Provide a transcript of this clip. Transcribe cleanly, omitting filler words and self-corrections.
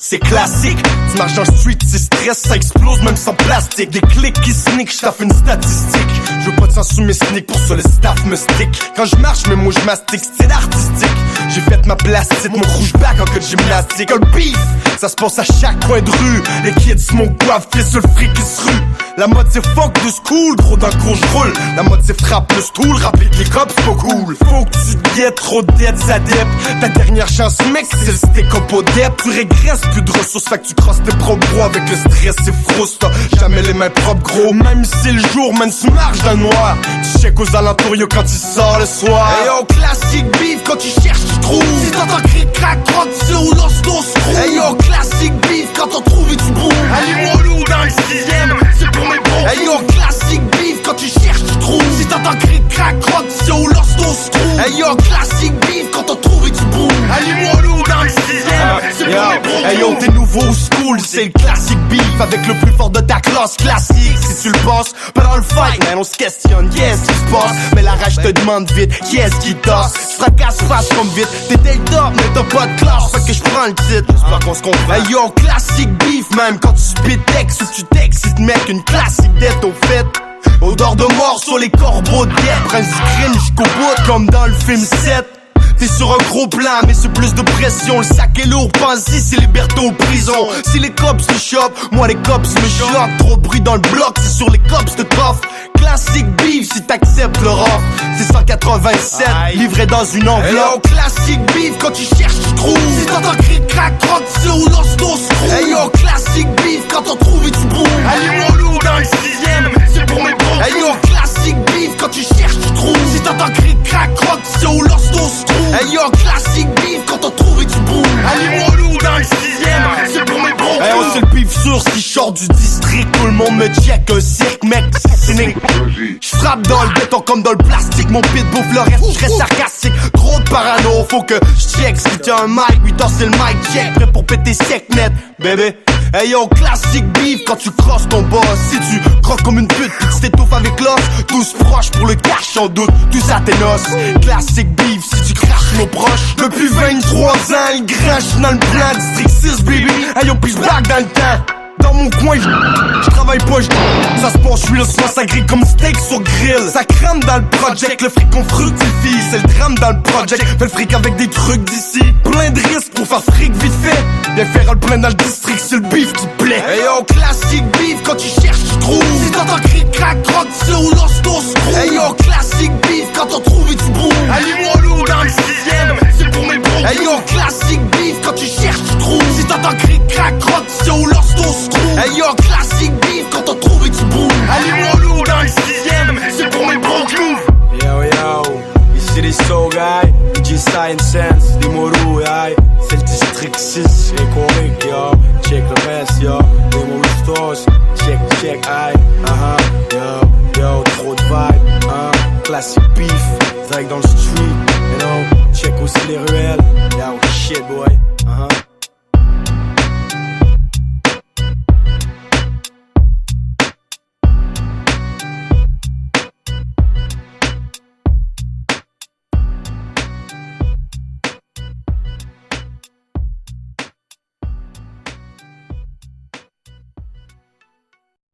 c'est classique. Tu marches dans le street, c'est stress, ça explose même sans plastique. Des clics qui sneak, j'taffe une statistique. Je veux pas de sang sous mes sneaks, pour ça le staff me stick. Quand je marche, mes mots je mastique, c'est artistique. J'ai fait ma plastite, mon rouge back en cas de gymnastique. Un beef, ça se passe à chaque coin de rue. Les kids smoke guave, pieds sur le fric qui se rue. La mode c'est fuck de school, gros d'un cours j'roule. La mode c'est frappe le stool, rapide les cops c'est pas cool. Faut que tu te guettes, trop de dettes, ça dep. Ta dernière chance mec c'est le stick up au dep. Tu régresses, plus de ressources, fait que tu crosses tes propres bras. Avec le stress c'est frustre, jamais les mains propres gros. Même si c'est le jour, man tu marches dans le noir. Tu check aux alentours yo quand tu sors le soir. Hey yo classique beef, quand tu cherches tu trouves. Si t'entends crier crack, crotte, c'est où l'ostos screw. Hey yo classique beef, quand t'en trouves et tu bouges. Allez-moi loup dans le 6ème, c'est pour mes bros. Hey yo classique beef, quand tu cherches tu trouves. Si t'entends crier crack, crotte, c'est où l'ostos screw. Hey yo classique beef, quand t'en trouves et tu bouges. Allez-moi loup dans le 6ème, c'est pour mes bros. Hey yo t'es nouveau school, c'est le classique beef. Avec le plus fort de ta classe classique. Si tu le passes, pas dans le fight, man on se questionne, yes ce qui se passe. Mais la rage te demande vite, qui est-ce qui tosse. Tu fracasses face comme vite, t'es top mais t'as pas de classe. Fait que j'prends le titre, j'espère qu'on se comprend. Hey yo classique beef, même quand tu spit texte ou tu t'excites mec, une classique dette au fait. Odeur de mort sur les corbeaux de guerre. Prince du crime jusqu'au bout comme dans le film 7. T'es sur un gros plan, mais c'est plus de pression. Le sac est lourd, pense-y, c'est liberté ou prison. Si les cops te chopent, moi les cops me choquent. Trop de bruit dans le bloc, c'est sur les cops de tough. Classique beef, si t'acceptes le rough. C'est 187, livré dans une enveloppe. Hey yo, classique beef, quand tu cherches, tu trouves. Si t'entends crier crack, crotte, c'est où l'ostos screw. Hey yo, classique beef, quand t'en trouves et tu bouges. Allez-moi loup dans le 6ème, c'est pour mes bros. Hey yo, classique beef, quand tu cherches, tu trouves. Si t'entends crier crack, crotte, c'est où l'ostos screw. Hey yo, classique beef, quand t'en trouves et tu bouges. Allez-moi loup dans le 6ème, c'est pour mes bros. Hey on c'est le beef sur ce qui sort du district. Tout le monde me check, un cirque mec, c'est cynique. J'frappe dans le béton comme dans le plastique. Mon pit bouffe le reste, j'reste sarcastique. Trop de parano, faut que j'check. Si t'as un mic, 8 heures c'est le mic check. Prêt pour péter sec net, bébé. Hey yo, classique beef quand tu crosses ton boss. Si tu croques comme une pute pis tu t'étouffes avec l'os. Tous proches pour le cash en doute, tous à tes noces. Classique beef si tu craches nos proches. Depuis 23 ans, il grinche dans le plan. District 6 baby, hey yo pis j'braque dans le temps. Dans mon coin, j'travaille pas, ça se passe, j'suis là souvent ça grille comme steak sur grill. Ça crame dans le project, le fric qu'on fructifie. C'est le drame dans le project, fais le fric avec des trucs d'ici. Plein de risques pour faire fric vite fait. Viens faire le plein dans le district, c'est le beef qui te plaît. Hey yo, classique beef, quand tu cherches, tu trouves. Si t'entends crier crack, crotte, c'est où l'ostos screw. Hey yo, classique beef, quand t'en trouves et tu bouges. Allez-moi loup dans le 6ème, c'est pour mes bros. Hey yo, classique beef, quand tu cherches, tu trouves. Si t'entends crier crack, crotte, c'est